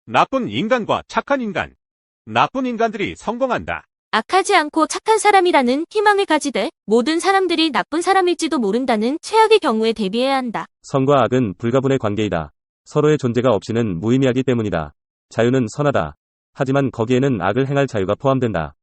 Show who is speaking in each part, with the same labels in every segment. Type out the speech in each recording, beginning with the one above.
Speaker 1: 나쁜 인간과 착한 인간. 나쁜 인간들이 성공한다.
Speaker 2: 악하지 않고 착한 사람이라는 희망을 가지되 모든 사람들이 나쁜 사람일지도 모른다는 최악의 경우에 대비해야 한다.
Speaker 3: 선과 악은 불가분의 관계이다. 서로의 존재가 없이는 무의미하기 때문이다. 자유는 선하다. 하지만 거기에는 악을 행할 자유가 포함된다.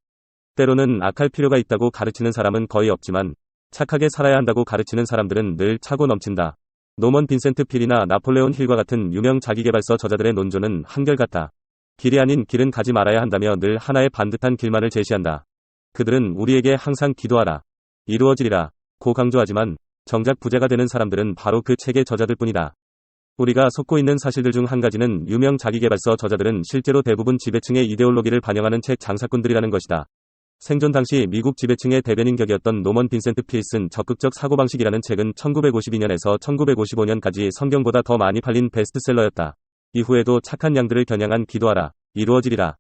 Speaker 3: 때로는 악할 필요가 있다고 가르치는 사람은 거의 없지만 착하게 살아야 한다고 가르치는 사람들은 늘 차고 넘친다. 노먼 빈센트 필이나 나폴레온 힐과 같은 유명 자기계발서 저자들의 논조는 한결같다. 길이 아닌 길은 가지 말아야 한다며 늘 하나의 반듯한 길만을 제시한다. 그들은 우리에게 항상 기도하라, 이루어지리라 고 강조하지만 정작 부자가 되는 사람들은 바로 그 책의 저자들 뿐이다. 우리가 속고 있는 사실들 중 한 가지는 유명 자기계발서 저자들은 실제로 대부분 지배층의 이데올로기를 반영하는 책 장사꾼들이라는 것이다. 생존 당시 미국 지배층의 대변인 격이었던 노먼 빈센트 필이 쓴 적극적 사고방식이라는 책은 1952년에서 1955년까지 성경보다 더 많이 팔린 베스트셀러였다. 이후에도 착한 양들을 겨냥한 기도하라, 이루어지리라.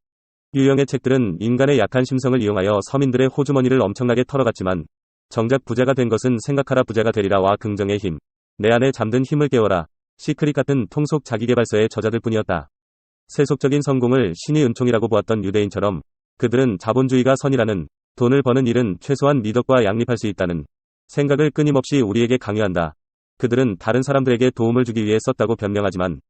Speaker 3: 유형의 책들은 인간의 약한 심성을 이용하여 서민들의 호주머니를 엄청나게 털어갔지만 정작 부자가 된 것은 생각하라 부자가 되리라와 긍정의 힘, 내 안에 잠든 힘을 깨워라, 시크릿 같은 통속 자기계발서의 저자들 뿐이었다. 세속적인 성공을 신의 은총이라고 보았던 유대인처럼 그들은 자본주의가 선이라는, 돈을 버는 일은 최소한 미덕과 양립할 수 있다는 생각을 끊임없이 우리에게 강요한다. 그들은 다른 사람들에게 도움을 주기 위해 썼다고 변명하지만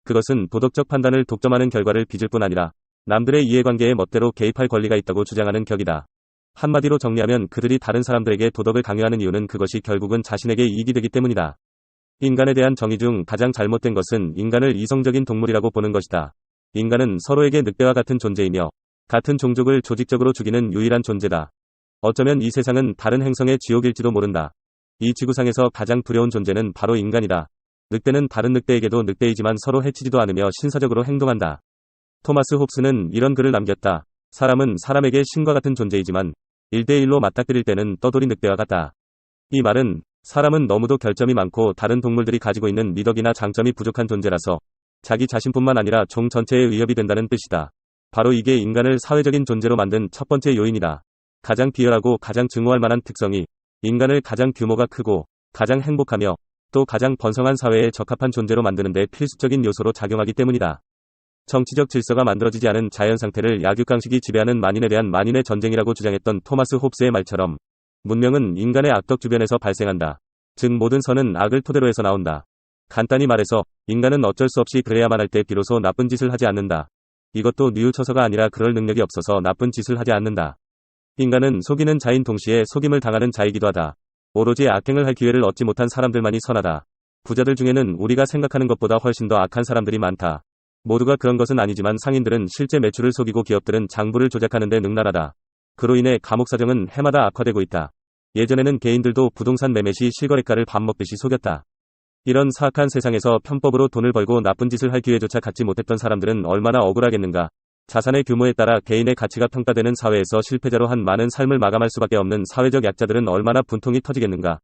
Speaker 3: 그것은 도덕적 판단을 독점하는 결과를 빚을 뿐 아니라 남들의 이해관계에 멋대로 개입할 권리가 있다고 주장하는 격이다. 한마디로 정리하면 그들이 다른 사람들에게 도덕을 강요하는 이유는 그것이 결국은 자신에게 이익이 되기 때문이다. 인간에 대한 정의 중 가장 잘못된 것은 인간을 이성적인 동물이라고 보는 것이다. 인간은 서로에게 늑대와 같은 존재이며 같은 종족을 조직적으로 죽이는 유일한 존재다. 어쩌면 이 세상은 다른 행성의 지옥일지도 모른다. 이 지구상에서 가장 두려운 존재는 바로 인간이다. 늑대는 다른 늑대에게도 늑대이지만 서로 해치지도 않으며 신사적으로 행동한다. 토마스 홉스는 이런 글을 남겼다. 사람은 사람에게 신과 같은 존재이지만 1대1로 맞닥뜨릴 때는 떠돌이 늑대와 같다. 이 말은 사람은 너무도 결점이 많고 다른 동물들이 가지고 있는 미덕이나 장점이 부족한 존재라서 자기 자신뿐만 아니라 종 전체에 위협이 된다는 뜻이다. 바로 이게 인간을 사회적인 존재로 만든 첫 번째 요인이다. 가장 비열하고 가장 증오할 만한 특성이 인간을 가장 규모가 크고 가장 행복하며 또 가장 번성한 사회에 적합한 존재로 만드는데 필수적인 요소로 작용하기 때문이다. 정치적 질서가 만들어지지 않은 자연 상태를 약육강식이 지배하는 만인에 대한 만인의 전쟁이라고 주장했던 토마스 홉스의 말처럼 문명은 인간의 악덕 주변에서 발생한다. 즉 모든 선은 악을 토대로 해서 나온다. 간단히 말해서 인간은 어쩔 수 없이 그래야만 할 때 비로소 나쁜 짓을 하지 않는다. 이것도 뉘우쳐서가 아니라 그럴 능력이 없어서 나쁜 짓을 하지 않는다. 인간은 속이는 자인 동시에 속임을 당하는 자이기도 하다. 오로지 악행을 할 기회를 얻지 못한 사람들만이 선하다. 부자들 중에는 우리가 생각하는 것보다 훨씬 더 악한 사람들이 많다. 모두가 그런 것은 아니지만 상인들은 실제 매출을 속이고 기업들은 장부를 조작하는 데 능랄하다. 그로 인해 감옥 사정은 해마다 악화되고 있다. 예전에는 개인들도 부동산 매매 시 실거래가를 밥 먹듯이 속였다. 이런 사악한 세상에서 편법으로 돈을 벌고 나쁜 짓을 할 기회조차 갖지 못했던 사람들은 얼마나 억울하겠는가. 자산의 규모에 따라 개인의 가치가 평가되는 사회에서 실패자로 한 많은 삶을 마감할 수밖에 없는 사회적 약자들은 얼마나 분통이 터지겠는가.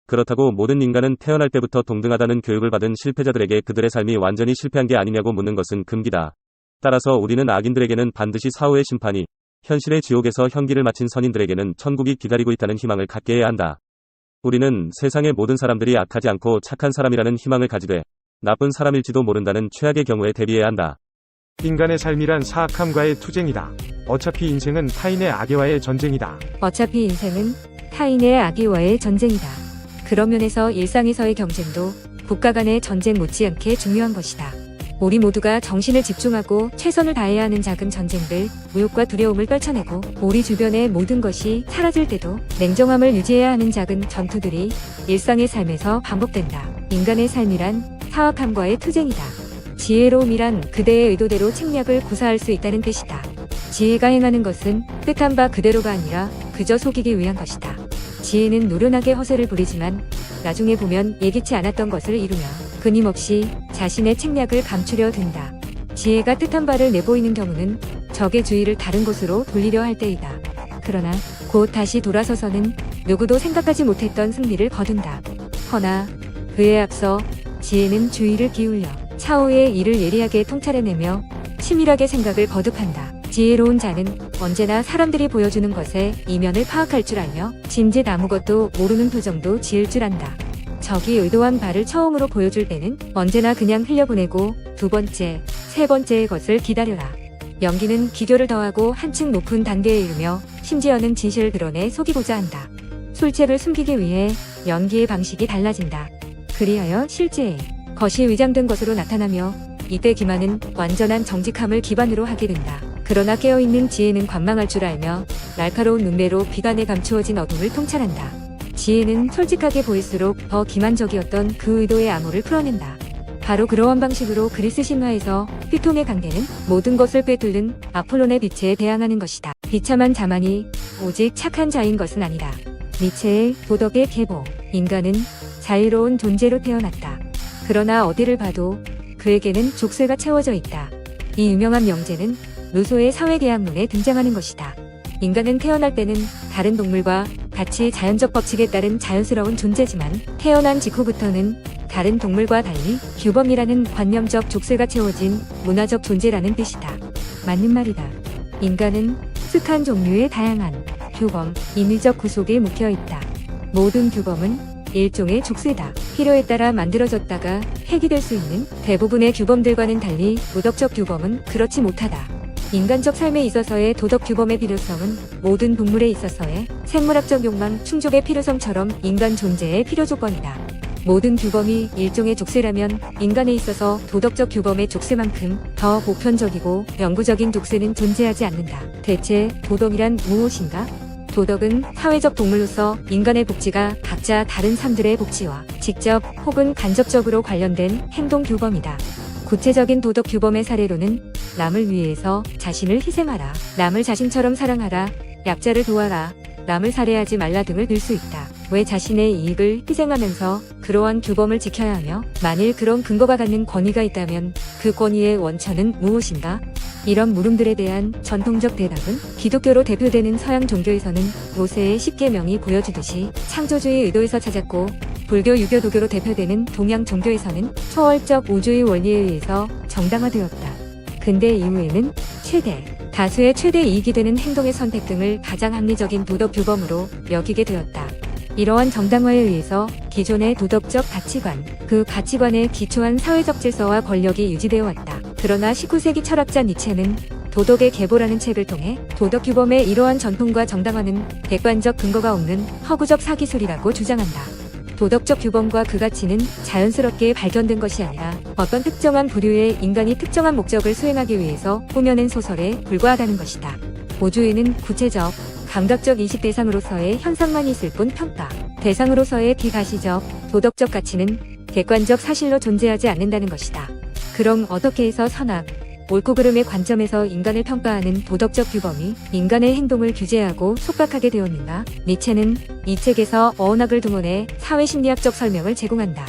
Speaker 3: 그렇다고 모든 인간은 태어날 때부터 동등하다는 교육을 받은 실패자들에게 그들의 삶이 완전히 실패한 게 아니냐고 묻는 것은 금기다. 따라서 우리는 악인들에게는 반드시 사후의 심판이, 현실의 지옥에서 현기를 마친 선인들에게는 천국이 기다리고 있다는 희망을 갖게 해야 한다. 우리는 세상의 모든 사람들이 악하지 않고 착한 사람이라는 희망을 가지되 나쁜 사람일지도 모른다는 최악의 경우에 대비해야 한다.
Speaker 4: 인간의 삶이란 사악함과의 투쟁이다. 어차피 인생은 타인의 악의와의 전쟁이다.
Speaker 5: 어차피 인생은 타인의 악의와의 전쟁이다. 그런 면에서 일상에서의 경쟁도 국가 간의 전쟁 못지않게 중요한 것이다. 우리 모두가 정신을 집중하고 최선을 다해야 하는 작은 전쟁들, 모욕과 두려움을 떨쳐내고 우리 주변의 모든 것이 사라질 때도 냉정함을 유지해야 하는 작은 전투들이 일상의 삶에서 반복된다. 인간의 삶이란 사악함과의 투쟁이다. 지혜로움이란 그대의 의도대로 책략을 구사할 수 있다는 뜻이다. 지혜가 행하는 것은 뜻한 바 그대로가 아니라 그저 속이기 위한 것이다. 지혜는 노련하게 허세를 부리지만 나중에 보면 예기치 않았던 것을 이루며 끊임없이 자신의 책략을 감추려 든다. 지혜가 뜻한 바를 내보이는 경우는 적의 주의를 다른 곳으로 돌리려 할 때이다. 그러나 곧 다시 돌아서서는 누구도 생각하지 못했던 승리를 거둔다. 허나 그에 앞서 지혜는 주의를 기울여 차후의 일을 예리하게 통찰해내며 치밀하게 생각을 거듭한다. 지혜로운 자는 언제나 사람들이 보여주는 것에 이면을 파악할 줄 알며 짐짓 아무것도 모르는 표정도 지을 줄 안다. 적이 의도한 바를 처음으로 보여줄 때는 언제나 그냥 흘려보내고 두 번째, 세 번째의 것을 기다려라. 연기는 기교를 더하고 한층 높은 단계에 이르며 심지어는 진실을 드러내 속이고자 한다. 술책을 숨기기 위해 연기의 방식이 달라진다. 그리하여 실제의 것이 위장된 것으로 나타나며 이때 기만은 완전한 정직함을 기반으로 하게 된다. 그러나 깨어있는 지혜는 관망할 줄 알며 날카로운 눈매로 비관에 감추어진 어둠을 통찰한다. 지혜는 솔직하게 보일수록 더 기만적이었던 그 의도의 암호를 풀어낸다. 바로 그러한 방식으로 그리스 신화에서 피톤의 강대는 모든 것을 꿰뚫는 아폴론의 빛에 대항하는 것이다. 비참한 자만이 오직 착한 자인 것은 아니다. 니체의 도덕의 계보. 인간은 자유로운 존재로 태어났다. 그러나 어디를 봐도 그에게는 족쇄가 채워져 있다. 이 유명한 명제는 루소의 사회계약론에 등장하는 것이다. 인간은 태어날 때는 다른 동물과 같이 자연적 법칙에 따른 자연스러운 존재지만 태어난 직후부터는 다른 동물과 달리 규범이라는 관념적 족쇄가 채워진 문화적 존재라는 뜻이다. 맞는 말이다. 인간은 습한 종류의 다양한 규범, 인위적 구속에 묵혀있다. 모든 규범은 일종의 족쇄다. 필요에 따라 만들어졌다가 폐기될 수 있는 대부분의 규범들과는 달리 도덕적 규범은 그렇지 못하다. 인간적 삶에 있어서의 도덕 규범의 필요성은 모든 동물에 있어서의 생물학적 욕망 충족의 필요성처럼 인간 존재의 필요 조건이다. 모든 규범이 일종의 족쇄라면 인간에 있어서 도덕적 규범의 족쇄만큼 더 보편적이고 영구적인 족쇄는 존재하지 않는다. 대체 도덕이란 무엇인가? 도덕은 사회적 동물로서 인간의 복지가 각자 다른 삶들의 복지와 직접 혹은 간접적으로 관련된 행동 규범이다. 구체적인 도덕 규범의 사례로는 남을 위해서 자신을 희생하라, 남을 자신처럼 사랑하라, 약자를 도와라, 남을 살해하지 말라 등을 들 수 있다. 왜 자신의 이익을 희생하면서 그러한 규범을 지켜야 하며 만일 그런 근거가 갖는 권위가 있다면 그 권위의 원천은 무엇인가? 이런 물음들에 대한 전통적 대답은 기독교로 대표되는 서양 종교에서는 모세의 10계명이 보여주듯이 창조주의 의도에서 찾았고 불교, 유교, 도교로 대표되는 동양 종교에서는 초월적 우주의 원리에 의해서 정당화되었다. 근대 이후에는 다수의 최대 이익이 되는 행동의 선택 등을 가장 합리적인 도덕 규범으로 여기게 되었다. 이러한 정당화에 의해서 기존의 도덕적 가치관, 그 가치관에 기초한 사회적 질서와 권력이 유지되어 왔다. 그러나 19세기 철학자 니체는 도덕의 계보라는 책을 통해 도덕 규범의 이러한 전통과 정당화는 객관적 근거가 없는 허구적 사기술이라고 주장한다. 도덕적 규범과 그 가치는 자연스럽게 발견된 것이 아니라 어떤 특정한 부류의 인간이 특정한 목적을 수행하기 위해서 꾸며낸 소설에 불과하다는 것이다. 모주에는 구체적, 감각적 인식 대상으로서의 현상만 있을 뿐 평가, 대상으로서의 비가시적, 도덕적 가치는 객관적 사실로 존재하지 않는다는 것이다. 그럼 어떻게 해서 선악, 옳고 그름의 관점에서 인간을 평가하는 도덕적 규범이 인간의 행동을 규제하고 속박하게 되었는가? 니체는 이 책에서 어언학을 동원해 사회심리학적 설명을 제공한다.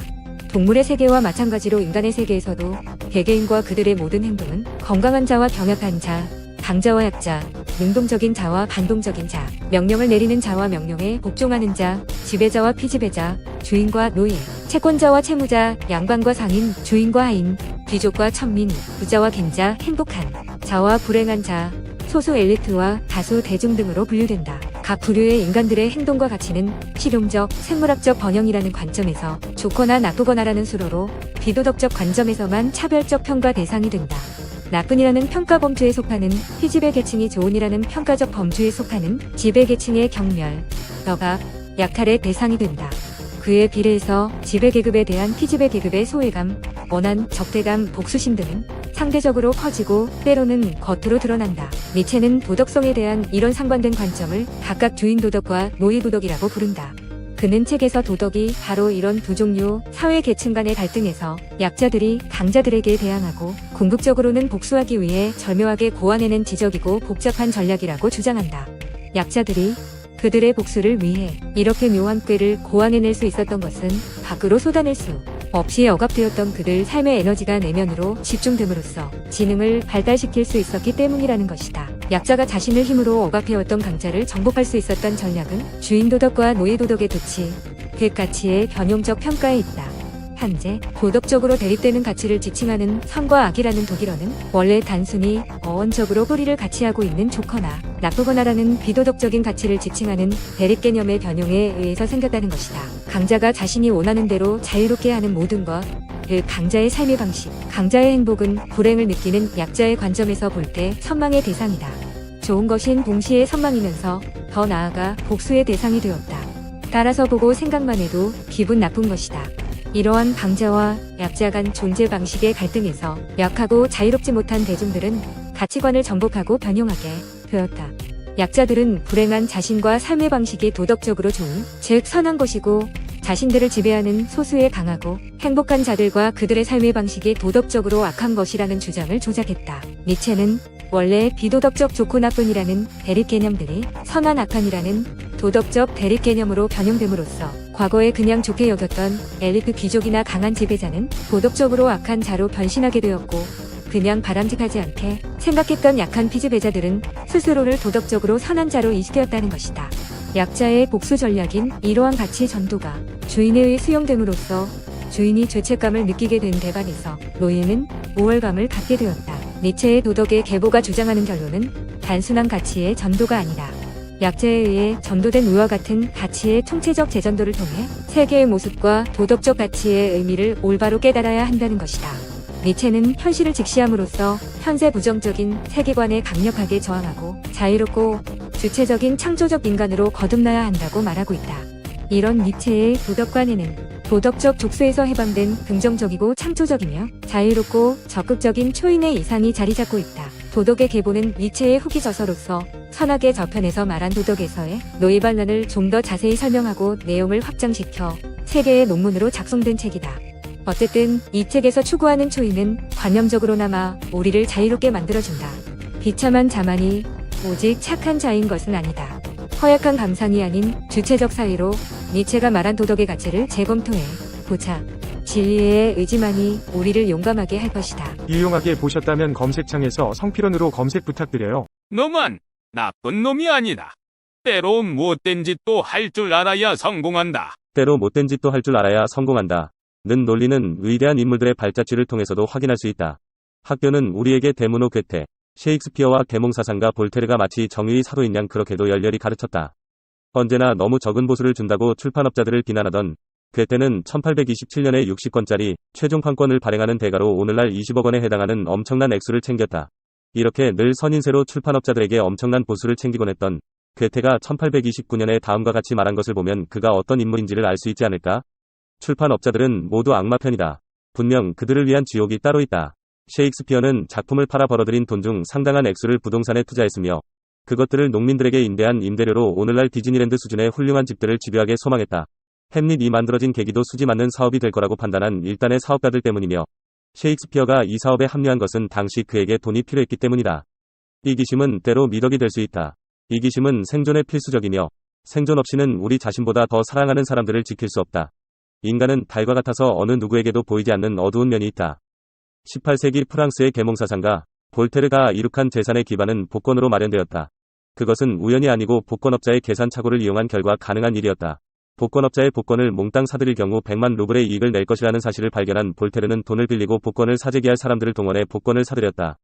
Speaker 5: 동물의 세계와 마찬가지로 인간의 세계에서도 개개인과 그들의 모든 행동은 건강한 자와 병약한 자, 강자와 약자, 능동적인 자와 반동적인 자, 명령을 내리는 자와 명령에 복종하는 자, 지배자와 피지배자, 주인과 노예, 채권자와 채무자, 양반과 상인, 주인과 하인, 귀족과 천민, 부자와 갱자, 행복한 자와 불행한 자, 소수 엘리트와 다수 대중 등으로 분류된다. 각 부류의 인간들의 행동과 가치는 실용적, 생물학적 번영이라는 관점에서 좋거나 나쁘거나라는 수로로 비도덕적 관점에서만 차별적 평가 대상이 된다. 나쁜이라는 평가 범주에 속하는 피지배 계층이 좋은이라는 평가적 범주에 속하는 지배 계층의 경멸, 억압, 약탈의 대상이 된다. 그에 비례해서 지배 계급에 대한 피지배 계급의 소외감, 원한, 적대감, 복수심 등은 상대적으로 커지고 때로는 겉으로 드러난다. 니체는 도덕성에 대한 이런 상반된 관점을 각각 주인 도덕과 노예 도덕이라고 부른다. 그는 책에서 도덕이 바로 이런 두 종류 사회 계층 간의 갈등에서 약자들이 강자들에게 대항하고 궁극적으로는 복수하기 위해 절묘하게 고안해낸 지적이고 복잡한 전략이라고 주장한다. 약자들이 그들의 복수를 위해 이렇게 묘한 꾀를 고안해낼 수 있었던 것은 밖으로 쏟아낼 수 없이 억압되었던 그들 삶의 에너지가 내면으로 집중됨으로써 지능을 발달시킬 수 있었기 때문이라는 것이다. 약자가 자신을 힘으로 억압해왔던 강자를 정복할 수 있었던 전략은 주인 도덕과 노예 도덕의 도치, 객 가치의 변용적 평가에 있다. 한제, 도덕적으로 대립되는 가치를 지칭하는 선과 악이라는 독일어는 원래 단순히 어원적으로 뿌리를 같이 하고 있는 좋거나 나쁘거나라는 비도덕적인 가치를 지칭하는 대립 개념의 변용에 의해서 생겼다는 것이다. 강자가 자신이 원하는 대로 자유롭게 하는 모든 것, 그 강자의 삶의 방식, 강자의 행복은 불행을 느끼는 약자의 관점에서 볼 때 선망의 대상이다. 좋은 것인 동시에 선망이면서 더 나아가 복수의 대상이 되었다. 따라서 보고 생각만 해도 기분 나쁜 것이다. 이러한 강자와 약자 간 존재 방식의 갈등에서 약하고 자유롭지 못한 대중들은 가치관을 정복하고 변형하게 되었다. 약자들은 불행한 자신과 삶의 방식이 도덕적으로 좋은, 즉 선한 것이고 자신들을 지배하는 소수의 강하고 행복한 자들과 그들의 삶의 방식이 도덕적으로 악한 것이라는 주장을 조작했다. 니체는 원래 비도덕적 좋고 나쁜이라는 대립 개념들이 선한 악한이라는 도덕적 대립 개념으로 변형됨으로써 과거에 그냥 좋게 여겼던 엘리트 귀족이나 강한 지배자는 도덕적으로 악한 자로 변신하게 되었고, 그냥 바람직하지 않게 생각했던 약한 피지배자들은 스스로를 도덕적으로 선한 자로 인식되었다는 것이다. 약자의 복수 전략인 이러한 가치 전도가 주인에 의해 수용됨으로써 주인이 죄책감을 느끼게 된 대반에서 노예는 우월감을 갖게 되었다. 니체의 도덕의 계보가 주장하는 결론은 단순한 가치의 전도가 아니라 약자에 의해 전도된 우와 같은 가치의 총체적 재전도를 통해 세계의 모습과 도덕적 가치의 의미를 올바로 깨달아야 한다는 것이다. 니체는 현실을 직시함으로써 현재 부정적인 세계관에 강력하게 저항하고 자유롭고 주체적인 창조적 인간으로 거듭나야 한다고 말하고 있다. 이런 니체의 도덕관에는 도덕적 족쇄에서 해방된 긍정적이고 창조적이며 자유롭고 적극적인 초인의 이상이 자리 잡고 있다. 도덕의 계보는 니체의 후기 저서로서 선악의 저편에서 말한 도덕에서의 노예반란을 좀 더 자세히 설명하고 내용을 확장시켜 3개의 논문으로 작성된 책이다. 어쨌든 이 책에서 추구하는 초인은 관념적으로나마 우리를 자유롭게 만들어준다. 비참한 자만이 오직 착한 자인 것은 아니다. 허약한 감상이 아닌 주체적 사회로 니체가 말한 도덕의 가치를 재검토해 보자. 진리의 의지만이 우리를 용감하게 할 것이다.
Speaker 4: 유용하게 보셨다면 검색창에서 성필원으로 검색 부탁드려요.
Speaker 1: 놈은 나쁜 놈이 아니다. 때로 못된 짓도 할 줄 알아야 성공한다.
Speaker 3: 때로 못된 짓도 할 줄 알아야 성공한다. 는 논리는 위대한 인물들의 발자취를 통해서도 확인할 수 있다. 학교는 우리에게 데모노 괴테, 셰익스피어와 계몽사상가 볼테르가 마치 정의의 사도인 양 그렇게도 열렬히 가르쳤다. 언제나 너무 적은 보수를 준다고 출판업자들을 비난하던 괴테는 1827년에 60권짜리 최종 판권을 발행하는 대가로 오늘날 20억 원에 해당하는 엄청난 액수를 챙겼다. 이렇게 늘 선인세로 출판업자들에게 엄청난 보수를 챙기곤 했던 괴테가 1829년에 다음과 같이 말한 것을 보면 그가 어떤 인물인지를 알 수 있지 않을까? 출판업자들은 모두 악마 편이다. 분명 그들을 위한 지옥이 따로 있다. 셰익스피어는 작품을 팔아 벌어들인 돈 중 상당한 액수를 부동산에 투자했으며 그것들을 농민들에게 임대한 임대료로 오늘날 디즈니랜드 수준의 훌륭한 집들을 집요하게 소망했다. 햄릿이 만들어진 계기도 수지 맞는 사업이 될 거라고 판단한 일단의 사업가들 때문이며 셰익스피어가 이 사업에 합류한 것은 당시 그에게 돈이 필요했기 때문이다. 이기심은 때로 미덕이 될 수 있다. 이기심은 생존에 필수적이며 생존 없이는 우리 자신보다 더 사랑하는 사람들을 지킬 수 없다. 인간은 달과 같아서 어느 누구에게도 보이지 않는 어두운 면이 있다. 18세기 프랑스의 계몽사상가 볼테르가 이룩한 재산의 기반은 복권으로 마련되었다. 그것은 우연이 아니고 복권업자의 계산착오를 이용한 결과 가능한 일이었다. 복권업자의 복권을 몽땅 사들일 경우 100만 루블의 이익을 낼 것이라는 사실을 발견한 볼테르는 돈을 빌리고 복권을 사재기 할 사람들을 동원해 복권을 사들였다.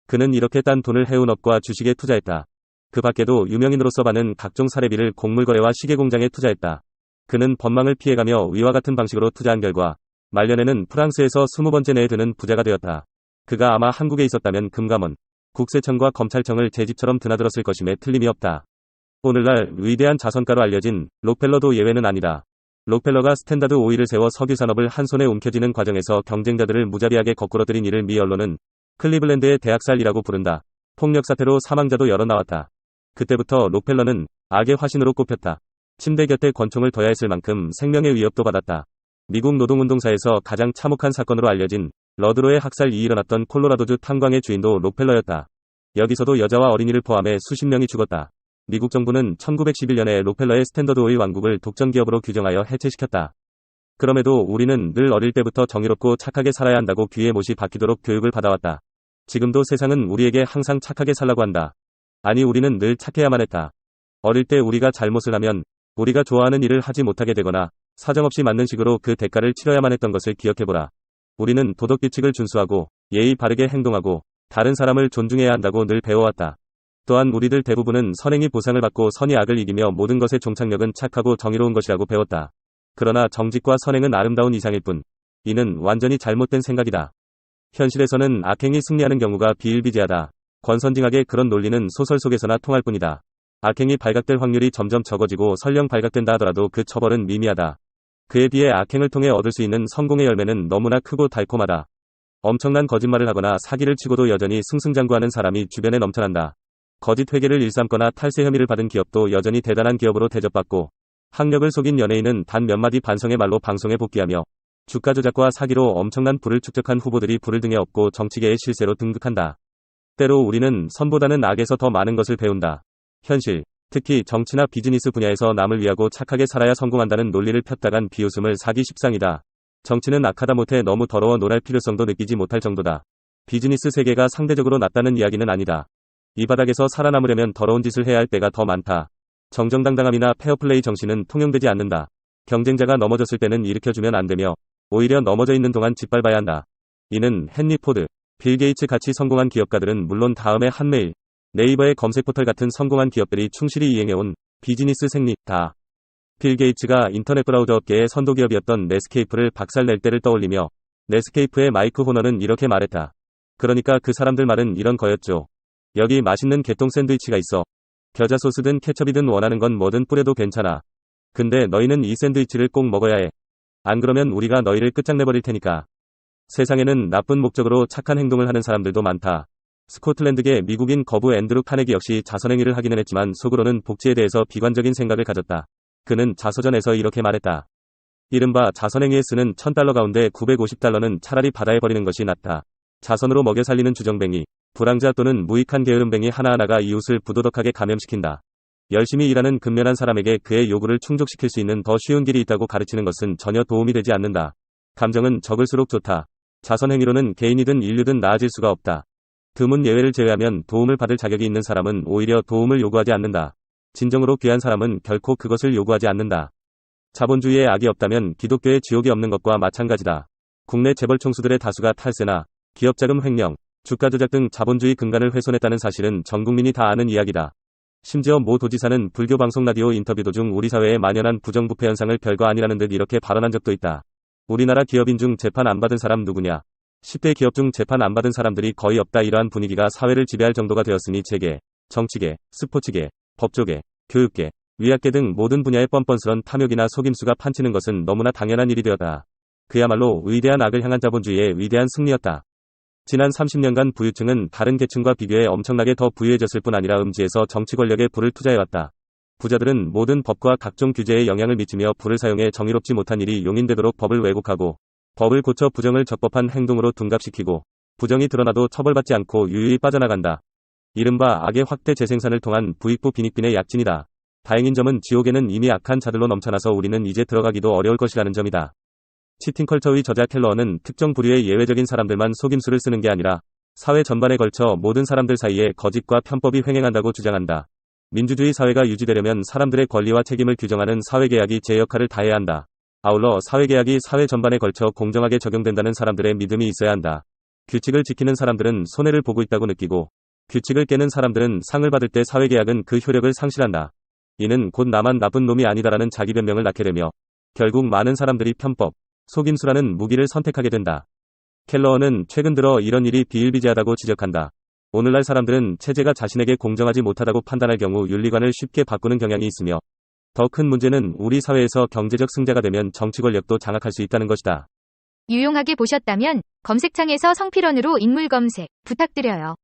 Speaker 3: 그는 이렇게 딴 돈을 해운업과 주식에 투자했다. 그 밖에도 유명인으로서 받는 각종 사례비를 곡물거래와 시계공장에 투자했다. 그는 법망을 피해가며 위와 같은 방식으로 투자한 결과 말년에는 프랑스에서 20번째 내에 드는 부자가 되었다. 그가 아마 한국에 있었다면 금감원, 국세청과 검찰청을 제 집처럼 드나들었을 것임에 틀림이 없다. 오늘날 위대한 자선가로 알려진 록펠러도 예외는 아니다. 록펠러가 스탠다드 오일을 세워 석유산업을 한 손에 움켜쥐는 과정에서 경쟁자들을 무자비하게 거꾸러뜨린 이를 미 언론은 클리블랜드의 대학살이라고 부른다. 폭력사태로 사망자도 여러 나왔다. 그때부터 록펠러는 악의 화신으로 꼽혔다. 침대 곁에 권총을 둬야 했을 만큼 생명의 위협도 받았다. 미국 노동운동사에서 가장 참혹한 사건으로 알려진 러드로의 학살이 일어났던 콜로라도주 탄광의 주인도 록펠러였다. 여기서도 여자와 어린이를 포함해 수십 명이 죽었다. 미국 정부는 1911년에 록펠러의 스탠더드 오일 왕국을 독점기업으로 규정하여 해체시켰다. 그럼에도 우리는 늘 어릴 때부터 정의롭고 착하게 살아야 한다고 귀에 못이 박히도록 교육을 받아왔다. 지금도 세상은 우리에게 항상 착하게 살라고 한다. 아니, 우리는 늘 착해야만 했다. 어릴 때 우리가 잘못을 하면 우리가 좋아하는 일을 하지 못하게 되거나 사정없이 맞는 식으로 그 대가를 치러야만 했던 것을 기억해보라. 우리는 도덕규칙을 준수하고 예의 바르게 행동하고 다른 사람을 존중해야 한다고 늘 배워왔다. 또한 우리들 대부분은 선행이 보상을 받고 선이 악을 이기며 모든 것의 종착역은 착하고 정의로운 것이라고 배웠다. 그러나 정직과 선행은 아름다운 이상일 뿐 이는 완전히 잘못된 생각이다. 현실에서는 악행이 승리하는 경우가 비일비재하다. 권선징악의 그런 논리는 소설 속에서나 통할 뿐이다. 악행이 발각될 확률이 점점 적어지고 설령 발각된다 하더라도 그 처벌은 미미하다. 그에 비해 악행을 통해 얻을 수 있는 성공의 열매는 너무나 크고 달콤하다. 엄청난 거짓말을 하거나 사기를 치고도 여전히 승승장구하는 사람이 주변에 넘쳐난다. 거짓 회계를 일삼거나 탈세 혐의를 받은 기업도 여전히 대단한 기업으로 대접받고, 학력을 속인 연예인은 단 몇 마디 반성의 말로 방송에 복귀하며, 주가 조작과 사기로 엄청난 부를 축적한 후보들이 부를 등에 업고 정치계의 실세로 등극한다. 때로 우리는 선보다는 악에서 더 많은 것을 배운다. 현실, 특히 정치나 비즈니스 분야에서 남을 위하고 착하게 살아야 성공한다는 논리를 폈다간 비웃음을 사기 십상이다. 정치는 악하다 못해 너무 더러워 놀랄 필요성도 느끼지 못할 정도다. 비즈니스 세계가 상대적으로 낫다는 이야기는 아니다. 이 바닥에서 살아남으려면 더러운 짓을 해야 할 때가 더 많다. 정정당당함이나 페어플레이 정신은 통용되지 않는다. 경쟁자가 넘어졌을 때는 일으켜주면 안 되며, 오히려 넘어져 있는 동안 짓밟아야 한다. 이는 헨리 포드, 빌 게이츠 같이 성공한 기업가들은 물론 다음에 한메일, 네이버의 검색 포털 같은 성공한 기업들이 충실히 이행해온 비즈니스 생리다. 빌 게이츠가 인터넷 브라우저 업계의 선도 기업이었던 넷스케이프를 박살낼 때를 떠올리며, 넷스케이프의 마이크 호너는 이렇게 말했다. 그러니까 그 사람들 말은 이런 거였죠. 여기 맛있는 개똥 샌드위치가 있어. 겨자 소스든 케첩이든 원하는 건 뭐든 뿌려도 괜찮아. 근데 너희는 이 샌드위치를 꼭 먹어야 해. 안 그러면 우리가 너희를 끝장내버릴 테니까. 세상에는 나쁜 목적으로 착한 행동을 하는 사람들도 많다. 스코틀랜드계 미국인 거부 앤드루 카네기 역시 자선행위를 하기는 했지만 속으로는 복지에 대해서 비관적인 생각을 가졌다. 그는 자서전에서 이렇게 말했다. 이른바 자선행위에 쓰는 $1000 가운데 $950는 차라리 바다에 버리는 것이 낫다. 자선으로 먹여 살리는 주정뱅이, 불황자 또는 무익한 게으름뱅이 하나하나가 이웃을 부도덕하게 감염시킨다. 열심히 일하는 근면한 사람에게 그의 요구를 충족시킬 수 있는 더 쉬운 길이 있다고 가르치는 것은 전혀 도움이 되지 않는다. 감정은 적을수록 좋다. 자선행위로는 개인이든 인류든 나아질 수가 없다. 드문 예외를 제외하면 도움을 받을 자격이 있는 사람은 오히려 도움을 요구하지 않는다. 진정으로 귀한 사람은 결코 그것을 요구하지 않는다. 자본주의에 악이 없다면 기독교에 지옥이 없는 것과 마찬가지다. 국내 재벌 총수들의 다수가 탈세나 기업자금 횡령, 주가 조작 등 자본주의 근간을 훼손했다는 사실은 전 국민이 다 아는 이야기다. 심지어 모 도지사는 불교 방송 라디오 인터뷰 도중 우리 사회에 만연한 부정부패 현상을 별거 아니라는 듯 이렇게 발언한 적도 있다. 우리나라 기업인 중 재판 안 받은 사람 누구냐? 10대 기업 중 재판 안 받은 사람들이 거의 없다. 이러한 분위기가 사회를 지배할 정도가 되었으니 재계, 정치계, 스포츠계, 법조계, 교육계, 위학계 등 모든 분야의 뻔뻔스런 탐욕이나 속임수가 판치는 것은 너무나 당연한 일이 되었다. 그야말로 위대한 악을 향한 자본주의의 위대한 승리였다. 지난 30년간 부유층은 다른 계층과 비교해 엄청나게 더 부유해졌을 뿐 아니라 음지에서 정치 권력에 불을 투자해왔다. 부자들은 모든 법과 각종 규제에 영향을 미치며 불을 사용해 정의롭지 못한 일이 용인되도록 법을 왜곡하고, 법을 고쳐 부정을 적법한 행동으로 둔갑시키고, 부정이 드러나도 처벌받지 않고 유유히 빠져나간다. 이른바 악의 확대 재생산을 통한 부익부 빈익빈의 약진이다. 다행인 점은 지옥에는 이미 악한 자들로 넘쳐나서 우리는 이제 들어가기도 어려울 것이라는 점이다. 치팅컬처의 저자 켈러어는 특정 부류의 예외적인 사람들만 속임수를 쓰는 게 아니라 사회 전반에 걸쳐 모든 사람들 사이에 거짓과 편법이 횡행한다고 주장한다. 민주주의 사회가 유지되려면 사람들의 권리와 책임을 규정하는 사회계약이 제 역할을 다해야 한다. 아울러 사회계약이 사회 전반에 걸쳐 공정하게 적용된다는 사람들의 믿음이 있어야 한다. 규칙을 지키는 사람들은 손해를 보고 있다고 느끼고, 규칙을 깨는 사람들은 상을 받을 때 사회계약은 그 효력을 상실한다. 이는 곧 나만 나쁜 놈이 아니다라는 자기 변명을 낳게 되며, 결국 많은 사람들이 편법, 속임수라는 무기를 선택하게 된다. 켈러어는 최근 들어 이런 일이 비일비재하다고 지적한다. 오늘날 사람들은 체제가 자신에게 공정하지 못하다고 판단할 경우 윤리관을 쉽게 바꾸는 경향이 있으며, 더 큰 문제는 우리 사회에서 경제적 승자가 되면 정치 권력도 장악할 수 있다는 것이다.
Speaker 6: 유용하게 보셨다면 검색창에서 성필원으로 인물 검색 부탁드려요.